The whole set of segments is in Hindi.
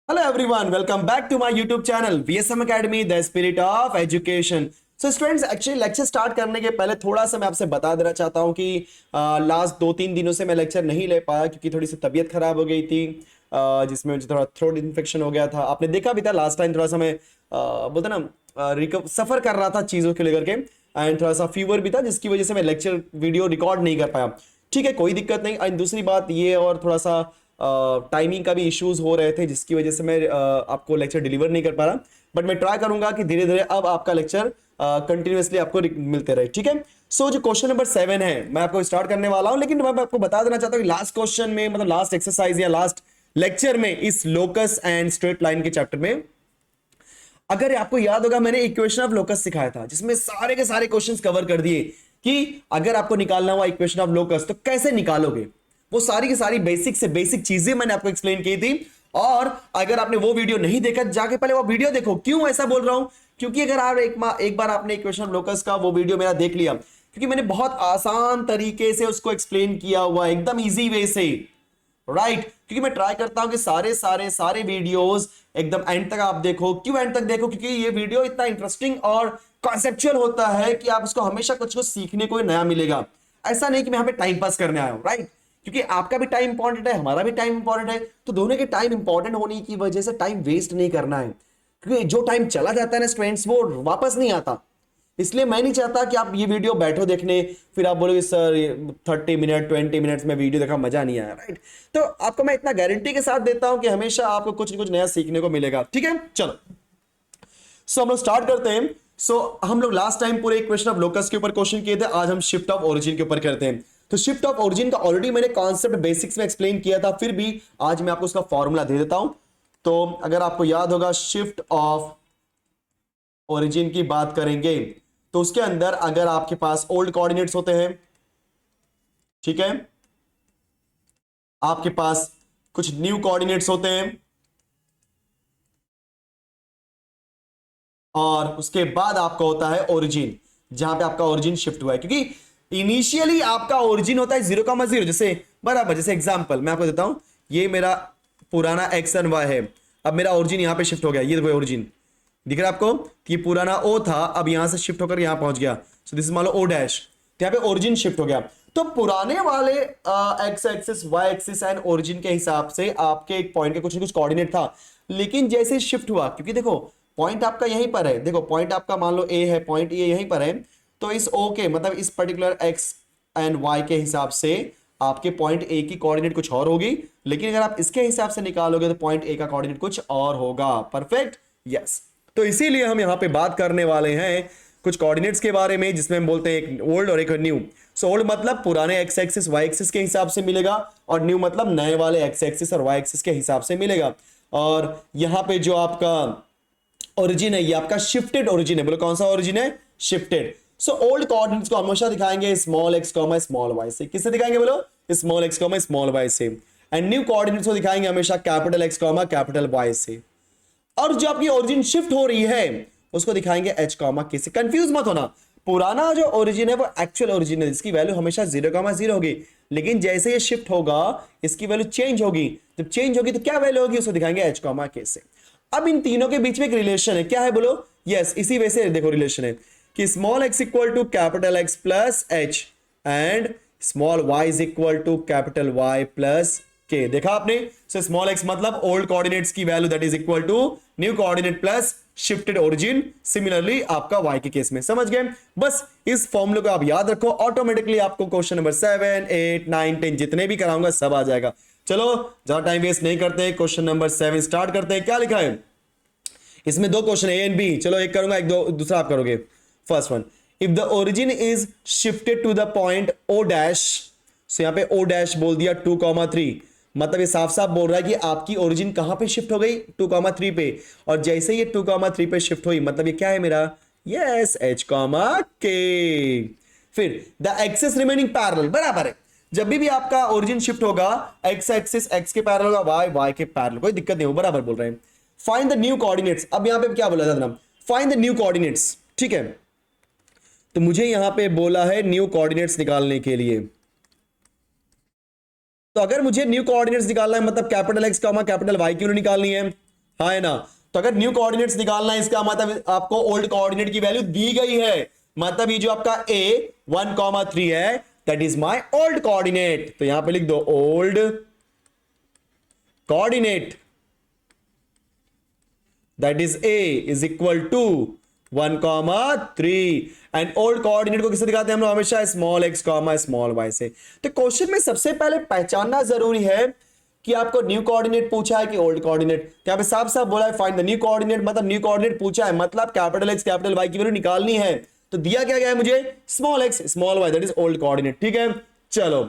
Hello everyone, welcome back to my YouTube channel VSM Academy, the spirit of education. So students, actually lecture start करने के पहले थोड़ा सा मैं आपसे बता देना चाहता हूँ कि लास्ट 2-3 दिनों से मैं लेक्चर नहीं ले पाया क्योंकि थोड़ी सी तबीयत खराब हो गई थी, जिसमें मुझे थोड़ा थ्रोट इन्फेक्शन हो गया था। आपने देखा भी था लास्ट टाइम, थोड़ा सा मैं बोलते ना सफर कर रहा था चीज़ों को लेकर के, एंड थोड़ा सा फीवर भी था जिसकी वजह से मैं लेक्चर वीडियो रिकॉर्ड नहीं कर पाया। ठीक है, कोई दिक्कत नहीं। एंड दूसरी बात ये, और थोड़ा सा टाइमिंग का भी इश्यूज हो रहे थे जिसकी वजह से मैं आपको लेक्चर डिलीवर नहीं कर पा रहा, बट मैं ट्राई करूंगा कि धीरे धीरे अब आपका लेक्चर कंटिन्यूअसली आपको मिलते रहे। ठीक है, सो जो क्वेश्चन नंबर 7 है मैं आपको स्टार्ट करने वाला हूं, लेकिन मैं आपको बता देना चाहता हूं कि लास्ट क्वेश्चन में, मतलब लास्ट एक्सरसाइज या लास्ट लेक्चर में, इस लोकस एंड स्ट्रेट लाइन के चैप्टर में, अगर आपको याद होगा मैंने इक्वेशन ऑफ लोकस सिखाया था जिसमें सारे के सारे क्वेश्चंस कवर कर दिए कि अगर आपको निकालना हुआ इक्वेशन ऑफ लोकस तो कैसे निकालोगे। वो सारी की सारी बेसिक से बेसिक चीजें मैंने आपको एक्सप्लेन की थी। और अगर आपने वो वीडियो नहीं देखा, जाके पहले वो वीडियो देखो। क्यों ऐसा बोल रहा हूं? क्योंकि अगर आप एक बार आपने इक्वेशन ऑफ लोकस का वो वीडियो मेरा देख लिया, क्योंकि मैंने बहुत आसान तरीके से उसको एक्सप्लेन किया हुआ, एकदम इजी वे से, राइट। क्योंकि मैं ट्राई करता हूं कि सारे सारे सारे वीडियोस एकदम एंड तक आप देखो। क्यों एंड तक देखो? क्योंकि ये वीडियो इतना इंटरेस्टिंग और कॉन्सेप्चुअल होता है कि आप उसको हमेशा कुछ कुछ सीखने को नया मिलेगा। ऐसा नहीं कि मैं यहाँ पे टाइम पास करने आया हूं, राइट। क्योंकि आपका भी टाइम इंपॉर्टेंट है, हमारा भी टाइम इंपॉर्टेंट है, तो दोनों के टाइम इंपॉर्टेंट होने की वजह से टाइम वेस्ट नहीं करना है। क्योंकि जो टाइम चला जाता है ना स्टूडेंट्स, वो वापस नहीं आता। इसलिए मैं नहीं चाहता कि आप ये वीडियो बैठो देखने, फिर आप बोलोगे सर 30 मिनट 20 मिनट्स में वीडियो देखा, मजा नहीं आया, राइट। तो आपको मैं इतना गारंटी के साथ देता हूं कि हमेशा आपको कुछ न कुछ नया सीखने को मिलेगा। ठीक है, चलो सो हम लोग स्टार्ट करते हैं। हम लोग लास्ट टाइम पूरे इक्वेशन ऑफ लोकस के ऊपर क्वेश्चन किए थे, आज हम शिफ्ट ऑफ ओरिजिन के ऊपर करते हैं। तो शिफ्ट ऑफ ओरिजिन का ऑलरेडी मैंने कॉन्सेप्ट बेसिक्स में एक्सप्लेन किया था, फिर भी आज मैं आपको उसका फॉर्मूला दे देता हूं। तो अगर आपको याद होगा, शिफ्ट ऑफ ओरिजिन की बात करेंगे तो उसके अंदर अगर आपके पास ओल्ड कोऑर्डिनेट्स होते हैं, ठीक है, आपके पास कुछ न्यू कोऑर्डिनेट्स होते हैं, और उसके बाद आपका होता है ओरिजिन, जहां पे आपका ओरिजिन शिफ्ट हुआ है। क्योंकि इनिशियली आपका ओरिजिन होता है 0,0, जैसे बराबर, जैसे एग्जांपल मैं आपको देता हूं, ये मेरा पुराना एक्स एंड वाई है, अब मेरा ओरिजिन यहां पे शिफ्ट हो गया। ये देखो ओरिजिन दिख रहा है आपको कि पुराना ओ था, अब यहां से शिफ्ट होकर यहां पहुंच गया। सो दिस मान लो ओ डैश, तो यहां पे ओरिजिन शिफ्ट हो गया। तो पुराने वाले x axis y axis and origin के हिसाब से आपके एक पॉइंट के कुछ न कुछ कोऑर्डिनेट था, लेकिन जैसे शिफ्ट हुआ, क्योंकि देखो पॉइंट आपका यहीं पर है, देखो पॉइंट आपका मान लो ए है, पॉइंट ये यहीं पर है, तो इस ओ के मतलब इस पर्टिकुलर एक्स एंड वाई के हिसाब से आपके पॉइंट ए की कोऑर्डिनेट कुछ और होगी, लेकिन अगर आप इसके हिसाब से निकालोगे तो पॉइंट ए का कोऑर्डिनेट कुछ और होगा। Perfect, yes. तो इसीलिए हम यहां पे बात करने वाले हैं कुछ कोऑर्डिनेट्स के बारे में, जिसमें हम बोलते हैं एक ओल्ड और एक न्यू। सो ओल्ड मतलब पुराने एक्स एक्सिस वाई एक्सिस के हिसाब से मिलेगा, और न्यू मतलब नए वाले एक्स एक्सिस और वाई एक्सिस के हिसाब से मिलेगा। और यहां पे जो आपका ओरिजिन है, ये आपका शिफ्टेड ओरिजिन है। बोलो कौन सा ओरिजिन है? शिफ्टेड। सो ओल्ड कोऑर्डिनेट्स को हमेशा दिखाएंगे small x comma small y से। किससे दिखाएंगे? बोलो small x comma small y से। एंड न्यू कोऑर्डिनेट्स को दिखाएंगे हमेशा capital X comma capital Y से। और जो आपकी ओरिजिन शिफ्ट हो रही है उसको दिखाएंगे एच कॉमा के से। कंफ्यूज मत होना, पुराना जो ओरिजिन है वो एक्चुअल ओरिजिन है, जिसकी वैल्यू हमेशा 0,0 होगी, लेकिन जैसे ये शिफ्ट होगा इसकी वैल्यू चेंज होगी। जब चेंज होगी तो क्या वैल्यू होगी? उसको दिखाएंगे एच कॉमा के से। अब इन तीनों के बीच में एक रिलेशन है, क्या है बोलो? यस, इसी वजह से देखो रिलेशन है कि small x equal to capital X plus H and small Y is equal to capital Y plus k. देखा आपने? सो स्मॉल एक्स मतलब ओल्ड कोऑर्डिनेट्स की value that is equal to new coordinate plus shifted origin. Similarly आपका वाई के केस में, समझ गए? बस इस फॉर्मूले को आप याद रखो, ऑटोमेटिकली आपको क्वेश्चन नंबर 7, 8, 9, 10 जितने भी कराऊंगा सब आ जाएगा। चलो ज्यादा टाइम वेस्ट नहीं करते, क्वेश्चन नंबर 7 स्टार्ट करते हैं। क्या लिखा है इसमें? 2 क्वेश्चन ए एंड बी। चलो एक करूंगा, एक दो दूसरा आप करोगे। First one, if the origin is shifted to the point O dash, so यहां पे ओ डैश बोल दिया 2,3, मतलब ये साफ साफ बोल रहा है कि आपकी ओरिजिन कहां पे शिफ्ट हो गई? 2,3 पे। और जैसे ये 2,3 पे शिफ्ट हुई, मतलब ये क्या है मेरा? यस, एच कॉमा के। फिर द एक्सिस रिमेनिंग पैरेलल, बराबर है। जब भी आपका ओरिजिन शिफ्ट होगा, एक्स एक्सिस एक्स के पैरेलल होगा, वाई वाई के पैरेलल, कोई दिक्कत नहीं हो, बराबर बोल रहे हैं। Find the new coordinates. अब यहां पे क्या बोला था ना? फाइंड द न्यू कोऑर्डिनेट्स, ठीक है। तो मुझे यहां पे बोला है न्यू कोऑर्डिनेट्स निकालने के लिए। तो अगर मुझे न्यू कोऑर्डिनेट्स निकालना है, मतलब capital X comma capital Y क्यों निकालनी है? हाँ है ना। तो अगर न्यू कोऑर्डिनेट्स निकालना है इसका मतलब आपको ओल्ड कोऑर्डिनेट की वैल्यू दी गई है, मतलब ये जो आपका a 1,3 है that is my old coordinate. तो यहां पे लिख दो old coordinate that is a is equal to 1,3 and old coordinate को किससे दिखाते हैं हम लोग हमेशा स्मॉल x स्मॉल y से। तो क्वेश्चन में सबसे पहले पहचानना जरूरी है कि आपको न्यू कोऑर्डिनेट पूछा है कि ओल्ड कोऑर्डिनेट। यहां पे साफ साफ बोला है फाइंड द न्यू कोऑर्डिनेट, मतलब न्यू कोऑर्डिनेट पूछा है मतलब कैपिटल X कैपिटल Y की वैल्यू निकालनी है। तो दिया क्या गया है मुझे small x small y that is old coordinate. ठीक है चलो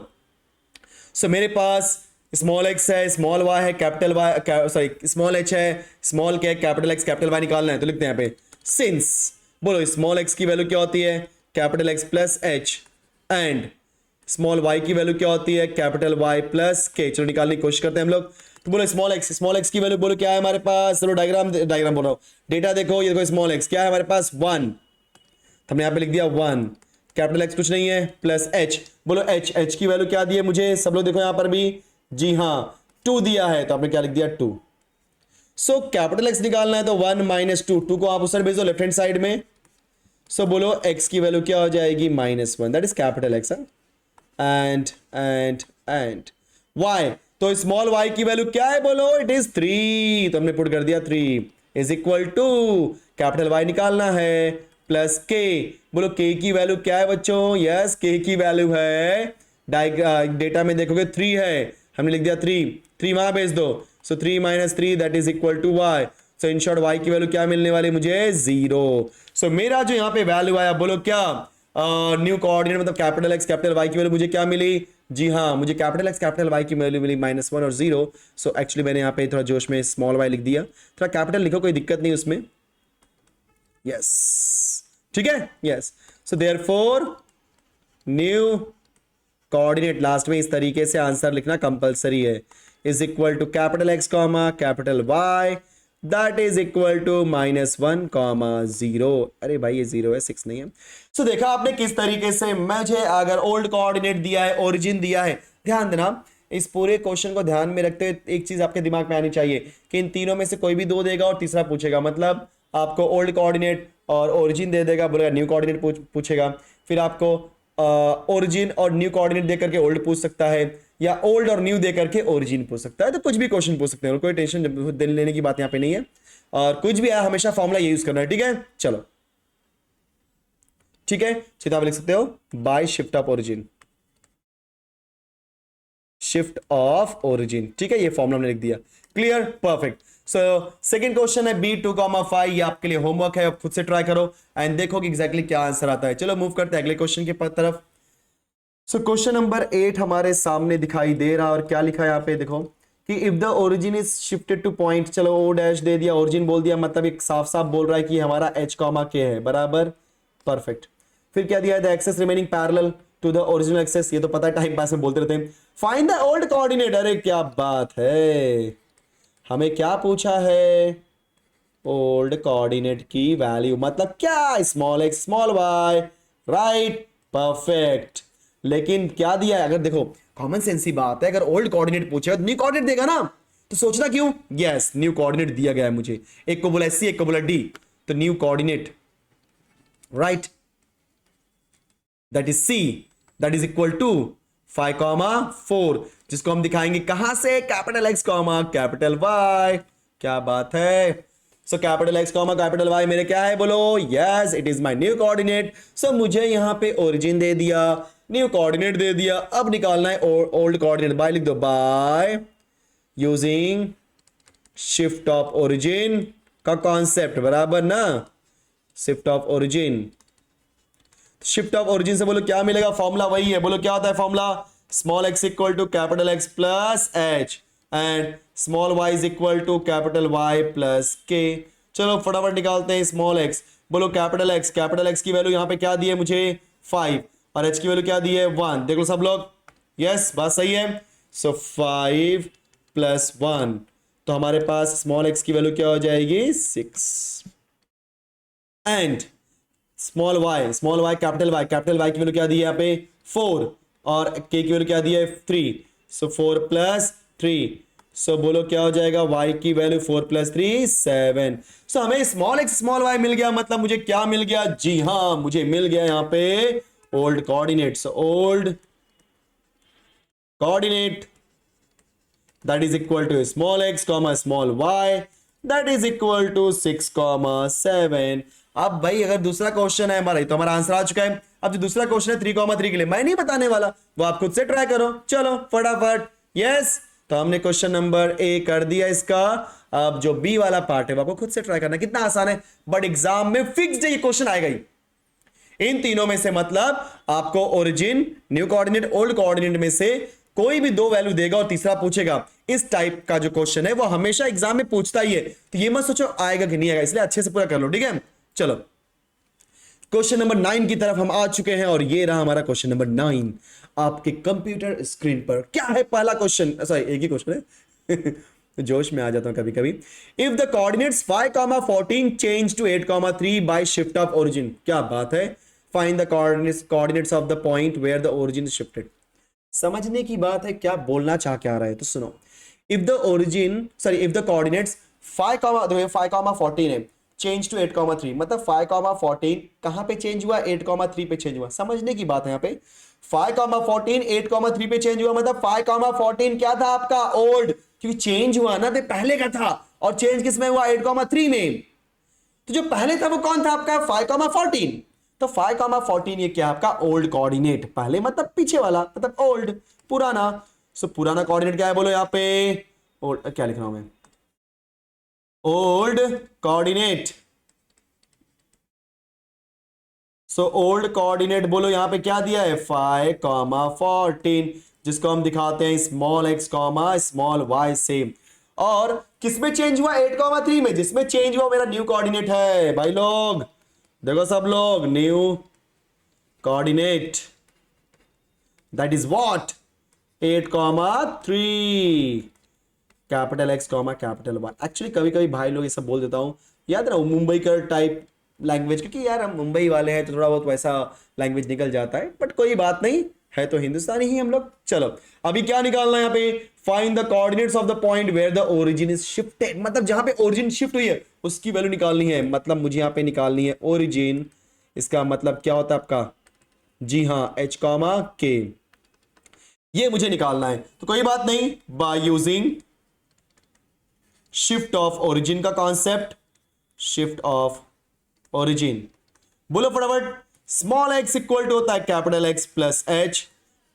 सो मेरे पास स्मॉल x है स्मॉल y है capital y sorry small h है small k capital x capital y निकालना है। तो लिखते हैं यहाँ पे सिंस बोलो स्मॉल x की वैल्यू क्या होती है capital X plus h and small y की वैल्यू क्या होती है कैपिटल Y प्लस k। चलो निकालने की कोशिश करते हैं हम लोग। तो बोलो स्मॉल x की वैल्यू बोलो क्या है हमारे पास, चलो डायग्राम बोल रहा हूं डेटा देखो, ये देखो स्मॉल x क्या है हमारे पास 1, हमने यहाँ पे लिख दिया 1, कैपिटल X कुछ नहीं है प्लस h, बोलो h की वैल्यू क्या दी है मुझे सब लोग देखो यहाँ पर भी, जी हाँ 2 दिया है तो आपने क्या लिख दिया 2। सो कैपिटल X निकालना है तो 1 माइनस 2 को आप उस साइड भेज दो लेफ्ट हैंड साइड में। सो बोलो x की वैल्यू क्या हो जाएगी -1 that is capital X and y, तो स्मॉल y की वैल्यू क्या है बोलो इट इज 3, तो हमने पुट कर दिया 3 is equal to capital Y निकालना है प्लस k, बोलो k की वैल्यू क्या है बच्चों, यस k की वैल्यू है डेटा में देखोगे 3 है, हमने लिख दिया 3 वहां भेज दो। So 3 minus 3 that is equal to y, so in short y की वैल्यू क्या मिलने वाली मुझे 0। सो मेरा जो यहाँ पे वैल्यू आया बोलो क्या न्यू कोऑर्डिनेट मतलब कैपिटल X कैपिटल Y की वैल्यू मुझे क्या मिली, जी हाँ मुझे कैपिटल X कैपिटल Y की वैल्यू मिली -1 और 0। सो एक्चुअली मैंने यहाँ पे थोड़ा जोश में स्मॉल y लिख दिया, थोड़ा कैपिटल लिखो कोई दिक्कत नहीं उसमें, यस ठीक है yes. So therefore new coordinate last में इस तरीके से आंसर लिखना कंपलसरी है, is equal to capital X capital Y that is equal to -1, 0। अरे भाई ये 0 है 6 नहीं है। सो देखा आपने किस तरीके से मुझे अगर ओल्ड कोऑर्डिनेट दिया है ओरिजिन दिया है, ध्यान देना इस पूरे क्वेश्चन को ध्यान में रखते हुए एक चीज आपके दिमाग में आनी चाहिए कि इन तीनों में से कोई भी 2 देगा और तीसरा पूछेगा, मतलब आपको ओल्ड कोऑर्डिनेट और ओरिजिन दे देगा, बोलेगा न्यू कोऑर्डिनेट पूछेगा, फिर आपको ओरिजिन और न्यू कोऑर्डिनेट दे करके ओल्ड पूछ सकता है या ओल्ड और न्यू दे करके ओरिजिन पूछ सकता है। तो कुछ भी क्वेश्चन पूछ सकते हैं, कोई टेंशन लेने की बात यहाँ पे नहीं है, और कुछ भी है हमेशा फॉर्मूला ये यूज करना है। ठीक है चलो ठीक है सीधा आप लिख सकते हो by shift of origin, shift of origin, ठीक है ये फॉर्मूला हमने लिख दिया, clear perfect. So second question है B2,5, ये आपके लिए होमवर्क है, खुद से ट्राई करो एंड देखो कि एग्जैक्टली क्या आंसर आता है। चलो मूव करते हैं अगले क्वेश्चन की तरफ। सो क्वेश्चन नंबर 8 हमारे सामने दिखाई दे रहा है और क्या लिखा है यहाँ पे देखो कि if the origin is shifted two point, चलो ओ डैश दे दिया ओरिजिन बोल दिया, मतलब एक साफ साफ बोल रहा है कि हमारा h k है बराबर परफेक्ट। फिर क्या दिया है the axes remaining parallel to the original axes, ये तो पता है टाइम पास में बोलते रहते हैं। फाइंड द ओल्ड कोऑर्डिनेट, अरे क्या बात है, हमें क्या पूछा है ओल्ड कोऑर्डिनेट की वैल्यू, मतलब क्या small x small y, right perfect. लेकिन क्या दिया है, अगर देखो कॉमन सेंस ही बात है, अगर ओल्ड कोऑर्डिनेट पूछे तो न्यू कोऑर्डिनेट देगा ना, तो सोचना क्यों, यस न्यू कोऑर्डिनेट दिया गया है मुझे, एक को बोला C एक को बोला D, तो new coordinate right that is C that is equal to 5,4, जिसको हम दिखाएंगे कहां से कैपिटल X कैपिटल Y, क्या बात है। So capital X capital Y मेरे क्या है बोलो, yes it is my new coordinate. So मुझे यहां पे ओरिजिन दे दिया न्यू कोऑर्डिनेट दे दिया, अब निकालना है ओल्ड कोऑर्डिनेट, बाय लिख दो bye using shift of origin का कॉन्सेप्ट बराबर ना, shift of origin, shift of origin से बोलो क्या मिलेगा, फॉर्मूला वही है, बोलो क्या होता है formula, small x equal to capital X plus h and small y is equal to capital Y plus k। चलो फटाफट निकालते हैं स्मॉल x, बोलो कैपिटल X की वैल्यू यहाँ पे क्या दी है मुझे 5 और h की वैल्यू क्या दी है 1, देख लो सब लोग, यस बात सही है। सो 5 प्लस 1, तो हमारे पास स्मॉल x की वैल्यू क्या हो जाएगी 6 and small y capital Y की वैल्यू क्या दी है यहाँ पे 4 और k की वैल्यू क्या दी है 3, सो 4 प्लस 3, सो बोलो क्या हो जाएगा, y की वैल्यू 4 + 3 7। सो हमें स्मॉल x स्मॉल y मिल गया, मतलब मुझे क्या मिल गया, जी हां मुझे मिल गया यहां पे old coordinates, old coordinate that is equal to small x comma small y that is equal to 6,7। अब भाई अगर दूसरा क्वेश्चन है हमारा, तो हमारा आंसर आ चुका है। अब जो दूसरा क्वेश्चन है 3,3 के लिए मैं नहीं बताने वाला, वो आप खुद से ट्राई करो, चलो फटाफट। यस, तो हमने क्वेश्चन नंबर ए कर दिया इसका। अब जो बी वाला पार्ट है वो आपको खुद से ट्राई करना, कितना आसान है, बट एग्जाम में फिक्स्ड ये क्वेश्चन आएगा ही इन तीनों में से। मतलब आपको origin, new coordinate, old coordinate में से कोई भी दो वैल्यू देगा और तीसरा पूछेगा। इस टाइप का जो क्वेश्चन है वो हमेशा एग्जाम में पूछता ही है, तो ये मत सोचो आएगा कि नहीं आएगा, इसलिए अच्छे से पूरा कर लो, ठीक है। चलो क्वेश्चन नंबर 9 की तरफ हम आ चुके हैं, और ये रहा हमारा क्वेश्चन नंबर 9 आपके कंप्यूटर स्क्रीन पर। क्या है पहला क्वेश्चन, सॉरी एक ही क्वेश्चन है जोश में आ जाता हूं कभी कभी। If the coordinates 5,14 change to 8,3 by shift of origin, क्या बात है, find the coordinates of the point where the origin is shifted. समझने की बात है, क्या बोलना चाह क्या रहा है, तो सुनो। If the origin, sorry if the coordinates 5,14 है चेंज टू 8,3, मतलब 5,14 कहां पे चेंज हुआ, 8,3 पे चेंज हुआ। समझने की बात है यहाँ पे 5,14 8,3 पे चेंज हुआ, मतलब 5,14 क्या था आपका, ओल्ड, क्योंकि चेंज हुआ ना तो पहले का था, और चेंज किस में हुआ, 8,3 में। तो जो पहले था वो कौन था आपका, 5,14। तो 5,14 ये क्या आपका ओल्ड कोऑर्डिनेट, पहले मतलब पीछे वाला, मतलब ओल्ड, पुराना। सो पुराना कोऑर्डिनेट क्या है बोलो यहाँ पे, ओल्ड, क्या लिख रहा हूं मैं, old coordinate. So old coordinate बोलो यहाँ पे क्या दिया है, 5,14, जिसको हम दिखाते हैं स्मॉल x स्मॉल y से। और किसमें चेंज हुआ, 8,3 में, जिसमें चेंज हुआ मेरा न्यू कोऑर्डिनेट है भाई लोग, देखो सब लोग, new coordinate that is what 8,3 capital X capital Y। Actually कभी कभी भाई लोग ये सब बोल देता हूं, याद रहो मुंबई का टाइप लैंग्वेज, क्योंकि यार हम मुंबई वाले हैं तो थोड़ा बहुत वैसा लैंग्वेज निकल जाता है, बट कोई बात नहीं, है तो हिंदुस्तानी ही हम लोग। चलो अभी क्या निकालना है यहाँ पे, find the coordinates of the point where the origin is shifted, मतलब जहां पे ओरिजिन शिफ्ट हुई है उसकी वैल्यू निकालनी है। मतलब मुझे यहाँ पे निकालनी है ओरिजिन, इसका मतलब क्या होता है आपका, जी हाँ H, K, ये मुझे निकालना है। तो कोई बात नहीं, by using shift of origin का कॉन्सेप्ट, शिफ्ट ऑफ ओरिजिन, बोलो फटाफट, स्मॉल x इक्वल टू होता है capital X plus H,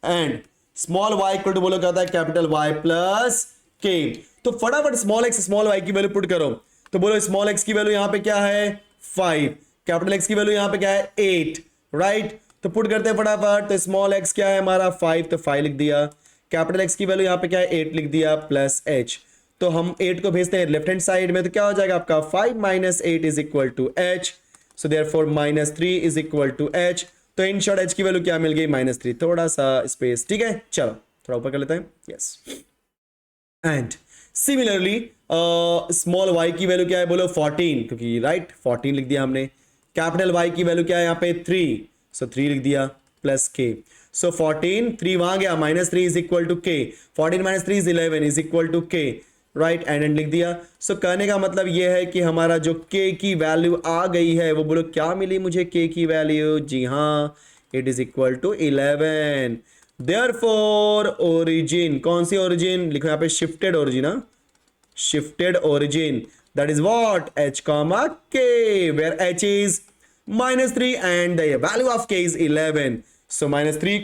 and small y equal to बोलो क्या होता है कैपिटल Y प्लस K। तो फटाफट स्मॉल x स्मॉल y की वैल्यू पुट करो, तो बोलो स्मॉल x की वैल्यू यहां पे क्या है 5, कैपिटल X की वैल्यू यहां पे क्या है 8, राइट। तो पुट करते हैं फटाफट, तो स्मॉल x क्या है हमारा 5, तो 5 लिख दिया, कैपिटल X की वैल्यू यहां पे क्या है 8 लिख दिया, प्लस H। तो हम 8 को भेजते हैं लेफ्ट हैंड साइड में, तो क्या हो जाएगा आपका 5 - 8 is equal to H, so therefore -3 is equal to H। तो इन शॉर्ट H की वैल्यू क्या मिल गई -3, थोड़ा सा स्पेस, ठीक है। चलो थोड़ा ऊपर कर लेते हैं, yes. And similarly small y की वैल्यू क्या है बोलो 14, क्योंकि राइट 14 लिख दिया हमने, कैपिटल Y की वैल्यू क्या है यहाँ पे 3, सो 3 लिख दिया, प्लस K। सो 14 3 वहां गया, -3 is equal to K, 14 - 3 is 11 is equal to K, right, and लिख दिया। सो कहने का मतलब यह है कि हमारा जो K की वैल्यू आ गई है वो बोलो क्या मिली मुझे K की वैल्यू, जी हाँ it is equal to 11। Therefore origin, कौन सी ओरिजिन लिखो यहाँ पे, shifted origin, shifted origin, that is what H, K, where H is -3 and the value of K is 11, so -3,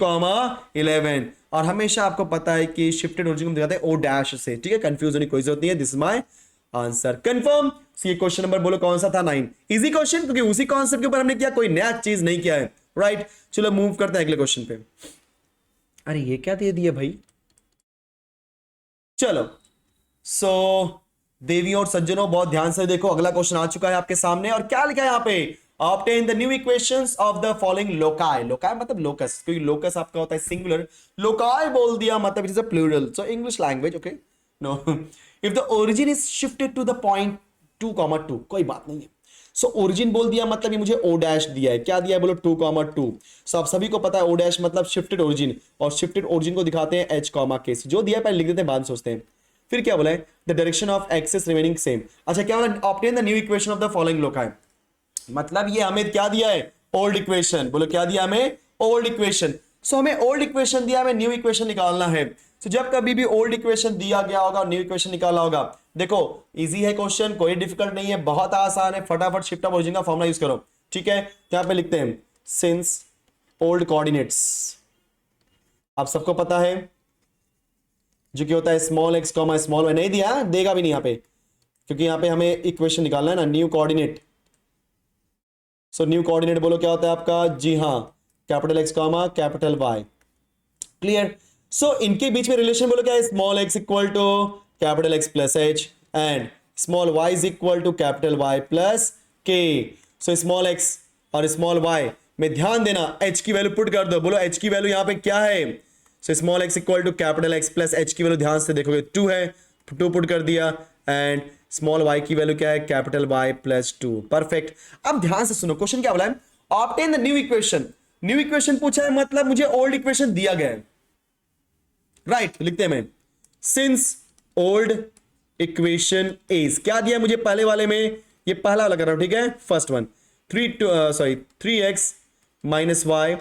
11। और हमेशा आपको पता है कि शिफ्टेड ओरिजिन को दिखाते हैं O डैश से, ठीक है, कंफ्यूज होने की कोई जरूरत नहीं है, this is my answer, confirm. ये क्वेश्चन नंबर बोलो कौन सा था 9, इजी क्वेश्चन, क्योंकि उसी कॉन्सेप्ट के ऊपर हमने किया, कोई नया चीज नहीं किया है, राइट। चलो मूव करते हैं अगले क्वेश्चन पे। अरे ये क्या दे दिया भाई, चलो सो देवी और सज्जनों बहुत ध्यान से देखो, अगला क्वेश्चन आ चुका है आपके सामने, और क्या लिखा है यहाँ पे, obtain the new equations of the following loci. Loci मतलब लोकस, क्योंकि लोकस आपका होता है सिंगुलर, लोकाई बोल दिया मतलब it is a plural, so English language, okay no. If the origin is shifted to the point 2,2, कोई बात नहीं है। सो ओरिजिन बोल दिया मतलब ये मुझे O डैश दिया है, क्या दिया है बोलो 2,2। सो आप सभी को पता है O डैश मतलब शिफ्टेड ओरिजिन, और शिफ्टेड ओरिजिन को दिखाते हैं H, K, जो दिया है पहले लिख देते हैं बाद में सोचते हैं। फिर क्या बोला है, the direction of axis remaining same. अच्छा क्या बोला, obtain the new equation of the following loci. मतलब ये हमें क्या दिया है, ओल्ड इक्वेशन। बोलो क्या दिया हमें, ओल्ड इक्वेशन। सो हमें ओल्ड इक्वेशन दिया, हमें न्यू इक्वेशन निकालना है। तो जब कभी भी ओल्ड इक्वेशन दिया गया होगा और न्यू इक्वेशन निकाला होगा, देखो इजी है क्वेश्चन, कोई डिफिकल्ट नहीं है, बहुत आसान है, फटाफट शिफ्ट ऑफ ओरिजिन का फॉर्मूला यूज करो। ठीक है, यहां पे लिखते हैं सिंस ओल्ड कोऑर्डिनेट्स, आप सबको पता है जो कि होता है small x comma small y, नहीं दिया, देगा भी नहीं यहां पे, क्योंकि यहां पे हमें इक्वेशन निकालना है ना, new coordinate. So new coordinate बोलो क्या होता है आपका, जी हाँ, capital X comma capital Y. Clear. So इनके बीच में रिलेशन बोलो क्या है, small x equal to capital X plus H and small Y is equal to capital Y plus K. So small x और स्मॉल वाई में ध्यान देना, एच की वैल्यू पुट कर दो। बोलो एच की वैल्यू यहां पे क्या है, so small x equal to capital X plus h की वैल्यू ध्यान से देखोगे 2 है, 2 पुट कर दिया, एंड स्मॉल वाई की वैल्यू क्या है, कैपिटल वाई प्लस 2। परफेक्ट। अब ध्यान से सुनो, क्वेश्चन क्या बोला है, obtain the new equation. New equation पूछा है, मतलब मुझे ओल्ड इक्वेशन दिया गया है, राइट। लिखते हैं मैं, सिंस ओल्ड इक्वेशन इज, क्या दिया है मुझे पहले वाले में, ये पहला वाला कर रहा हूं, ठीक है, first one, 3x minus y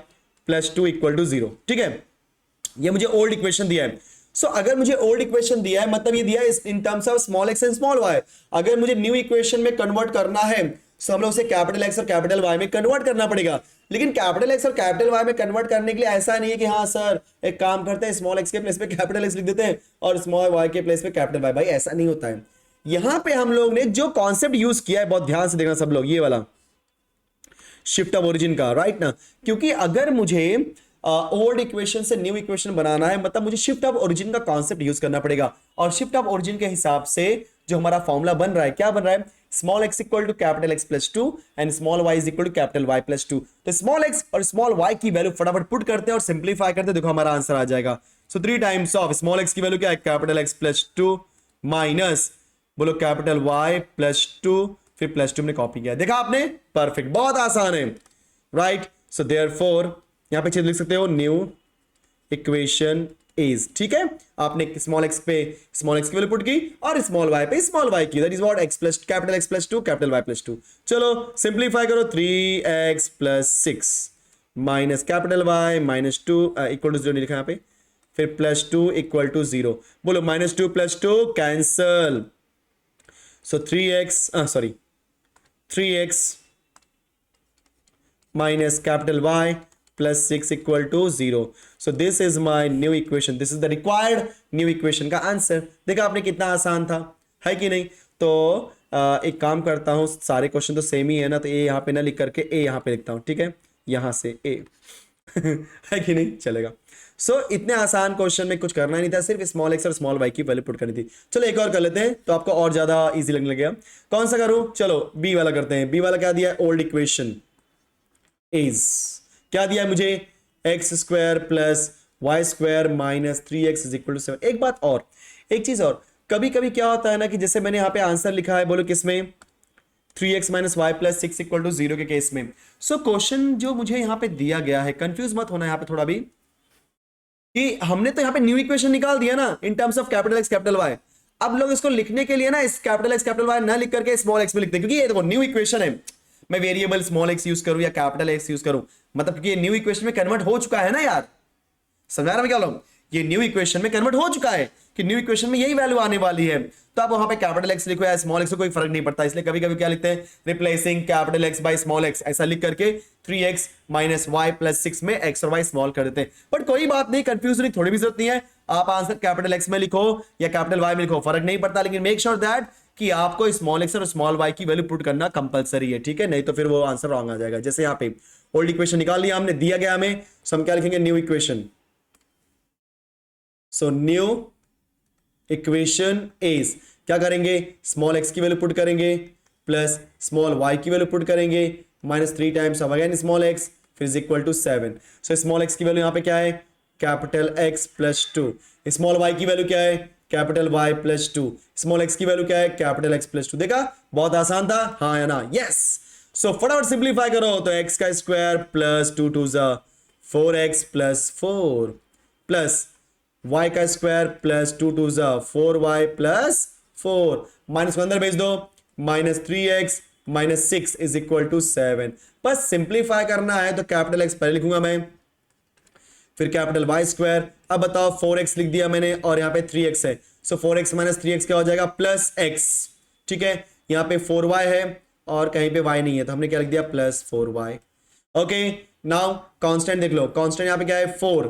plus 2 equal to 0। ठीक है, ये मुझे ओल्ड इक्वेशन दिया है। सो अगर मुझे ओल्ड इक्वेशन दिया है, मतलब ये दिया है in terms of small x and small y. अगर मुझे न्यू इक्वेशन में कन्वर्ट करना है, सो हम लोग उसे कैपिटल एक्स और कैपिटल वाई में कन्वर्ट करना पड़ेगा। लेकिन कैपिटल एक्स और कैपिटल वाई में कन्वर्ट करने के लिए ऐसा नहीं है कि हाँ सर एक काम करते हैं, स्मॉल एक्स के प्लेस पे कैपिटल एक्स लिख देते हैं और स्मॉल वाई के प्लेस पे कैपिटल वाई। भाई ऐसा नहीं होता है। यहां पे हम लोग ने जो कॉन्सेप्ट यूज किया है, बहुत ध्यान से देखना सब लोग, ये वाला शिफ्ट ऑफ ओरिजिन का, राइट ना। क्योंकि अगर मुझे ओल्ड इक्वेशन से न्यू इक्वेशन बनाना है, मतलब मुझे शिफ्ट ऑफ ओरिजिन का कॉन्सेप्ट यूज करना पड़ेगा। और शिफ्ट ऑफ ओरिजिन के हिसाब से जो हमारा फॉर्मूला बन रहा है, क्या बन रहा है, small x equal to capital X plus 2 and small Y is equal to capital Y plus 2। तो स्मॉल एक्स और स्मॉल वाई की वैल्यू फटाफट पुट करते हैं और सिंप्लीफाई करते हैं, देखो हमारा आंसर आ जाएगा। सो 3 टाइम्स ऑफ स्मॉल एक्स की वैल्यू क्या है, कैपिटल एक्स प्लस 2 माइनस बोलो कैपिटल वाई प्लस 2, फिर प्लस 2 में कॉपी किया, देखा आपने, परफेक्ट, बहुत आसान है, राइट। सो देयरफॉर यहां पे चीज लिख सकते हो, न्यू इक्वेशन इज, ठीक है। आपने स्मॉल एक्स पे स्मॉल एक्स की वैल्यू पुट की और स्मॉल वाई पे स्मॉल वाई की, that is what x plus capital X plus 2 capital Y plus 2। चलो सिंप्लीफाई करो, 3x plus 6 minus capital Y minus 2 equal to 0 नहीं लिखा यहां पे, फिर प्लस 2 इक्वल टू 0। बोलो minus 2 plus 2 cancel. So 3x minus capital Y plus 6 equal to 0. So this is my new equation. This is the required new equation का आंसर। देखा आपने कितना आसान था, है कि नहीं। तो एक काम करता हूँ, सारे क्वेश्चन तो सेम ही है ना, तो ए यहाँ पे ना लिख करके ए यहाँ पे लिखता हूँ, ठीक है, यहाँ से ए है कि नहीं, चलेगा। सो इतने आसान क्वेश्चन में कुछ करना नहीं था, सिर्फ स्मॉल एक्स और स्मॉल वाई की वैल्यू पुट करनी थी। चलो एक और कर लेते हैं, तो आपको और ज्यादा इजी लगने लगेगा। कौन सा करूं, चलो बी वाला करते हैं। बी वाला क्या दिया है, ओल्ड इक्वेशन इज, क्या दिया है मुझे, x square plus y square minus 3x is equal to 7। एक बात और, एक चीज और, कभी कभी क्या होता है ना कि जैसे मैंने यहाँ पे आंसर लिखा है, बोलो किसमें, 3x minus y plus 6 equal to 0 के केस में। सो क्वेश्चन जो मुझे यहाँ पे दिया गया है, कंफ्यूज मत होना यहाँ पे थोड़ा भी, कि हमने तो यहाँ पे न्यू इक्वेशन निकाल दिया ना in terms of capital X capital Y. अब लोग इसको लिखने के लिए ना इस कैपिटल एक्स कैपिटल वाई ना लिख करके स्मॉल एक्स में लिखते हैं, क्योंकि ये देखो न्यू इक्वेशन है, मैं वेरिएबल स्मॉल एक्स यूज करूं या कैपिटल एक्स यूज करूं, मतलब क्योंकि ये न्यू इक्वेशन में कन्वर्ट हो चुका है ना यार, समझा रहा मैं क्या बोल रहा हूं, ये न्यू इक्वेशन में कन्वर्ट हो चुका है कि न्यू इक्वेशन में यही वैल्यू आने वाली है। तो आप वहां पे कैपिटल एक्स लिखो या स्मॉल एक्स, कोई फर्क नहीं पड़ता। इसलिए कभी कभी क्या लिखते हैं, replacing capital x by small x, ऐसा लिख करके 3x माइनस वाई प्लस 6 में एक्स और वाई स्मॉल कर देते हैं। बट कोई बात नहीं, कंफ्यूजन की थोड़ी भी जरूरत नहीं है, आप आंसर कैपिटल एक्स में लिखो या कैपिटल वाई में लिखो, फर्क नहीं पड़ता। लेकिन मेक श्योर दैट कि आपको स्मॉल एक्स और स्मॉल वाई की वैल्यू पुट करना कंपलसरी है, ठीक है, नहीं तो फिर वो आंसर रॉन्ग आ जाएगा। जैसे यहाँ पे ओल्ड इक्वेशन निकाल लिया हमने, दिया गया हमें, सो हम क्या लिखेंगे, new equation. So new equation is, क्या करेंगे, स्मॉल एक्स की वैल्यू पुट करेंगे प्लस स्मॉल वाई की वैल्यू पुट करेंगे minus 3 times of again small X, फिर is equal to 7। So small x की वैल्यू यहाँ पे क्या है, capital X plus 2, small Y की वैल्यू क्या है, capital Y plus 2, small x की वैल्यू क्या है, कैपिटल एक्स प्लस 2। देखा बहुत आसान था, हाँ या ना, यस। सो फटाफट सिंप्लीफाई करो, तो एक्स का square plus 2 2 4x plus 4 plus y का स्क्वायर प्लस 2 टू जा 4y प्लस 4, माइनस को अंदर भेज दो, -3x minus 6 is equal to 7। बस सिंप्लीफाई करना है तो कैपिटल एक्स पहले लिखूंगा मैं, फिर कैपिटल वाई स्क्वायर। अब बताओ 4x लिख दिया मैंने और यहाँ पे 3x है, सो 4x माइनस 3x क्या हो जाएगा, प्लस x। ठीक है, यहाँ पे 4y है और कहीं पे y नहीं है तो हमने क्या लिख दिया, plus 4y। Okay, now constant देख लो, कांस्टेंट यहाँ पे क्या है 4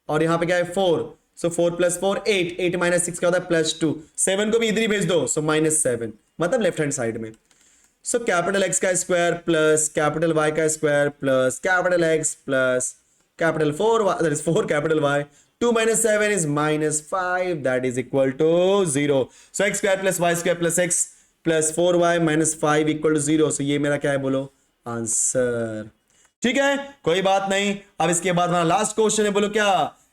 और यहाँ पे क्या है 4, सो 4 प्लस 4 8, 8 माइनस 6 क्या होता है, प्लस 2। 7 को भी इधर ही भेज दो, सो -7 मतलब लेफ्ट हैंड साइड में। सो कैपिटल एक्स का स्क्वायर प्लस कैपिटल वाई का square plus capital X plus capital 4 that is 4 capital Y, 2 minus 7 is -5, that is equal to 0. So x square plus y square plus x plus 4y minus 5 equal to 0. So ये मेरा क्या है बोलो, आंसर। ठीक है, कोई बात नहीं। अब इसके बाद हमारा लास्ट क्वेश्चन है, बोलो क्या,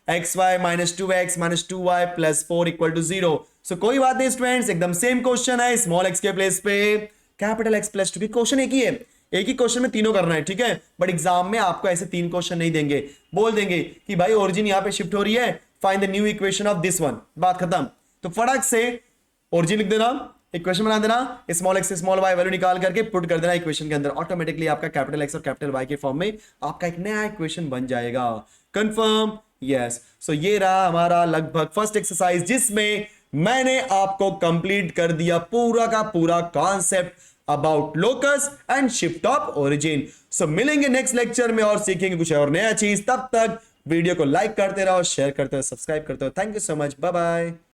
xy minus 2x minus 2y plus 4 equal to 0. So कोई बात नहीं स्टूडेंट्स, एकदम सेम क्वेश्चन है, स्मॉल x के प्लेस पे कैपिटल x प्लस 2 की क्वेश्चन एक ही है, एक ही क्वेश्चन में तीनों करना है। ठीक है, बट एग्जाम में आपको ऐसे 3 क्वेश्चन नहीं देंगे, बोल देंगे कि भाई ओरिजिन यहां पे शिफ्ट हो रही है, find the new equation of this one, बात खत्म। तो फटाक से ओरिजिन लिख देना, इक्वेशन बना देना, स्मॉल एक्स से स्मॉल वाई वैल्यू निकाल करके पुट कर देना इक्वेशन के अंदर, ऑटोमेटिकली आपका कैपिटल एक्स और कैपिटल वाई के फॉर्म में आपका एक नया इक्वेशन बन जाएगा। कंफर्म? यस। सो ये रहा हमारा लगभग फर्स्ट एक्सरसाइज, जिसमें मैंने आपको कंप्लीट कर दिया पूरा का पूरा concept about locus and shift of origin. So मिलेंगे नेक्स्ट लेक्चर में और सीखेंगे कुछ और नया चीज। तब तक वीडियो को लाइक करते रहो, शेयर करते रहो, सब्सक्राइब करते रहो। Thank you so much, bye bye.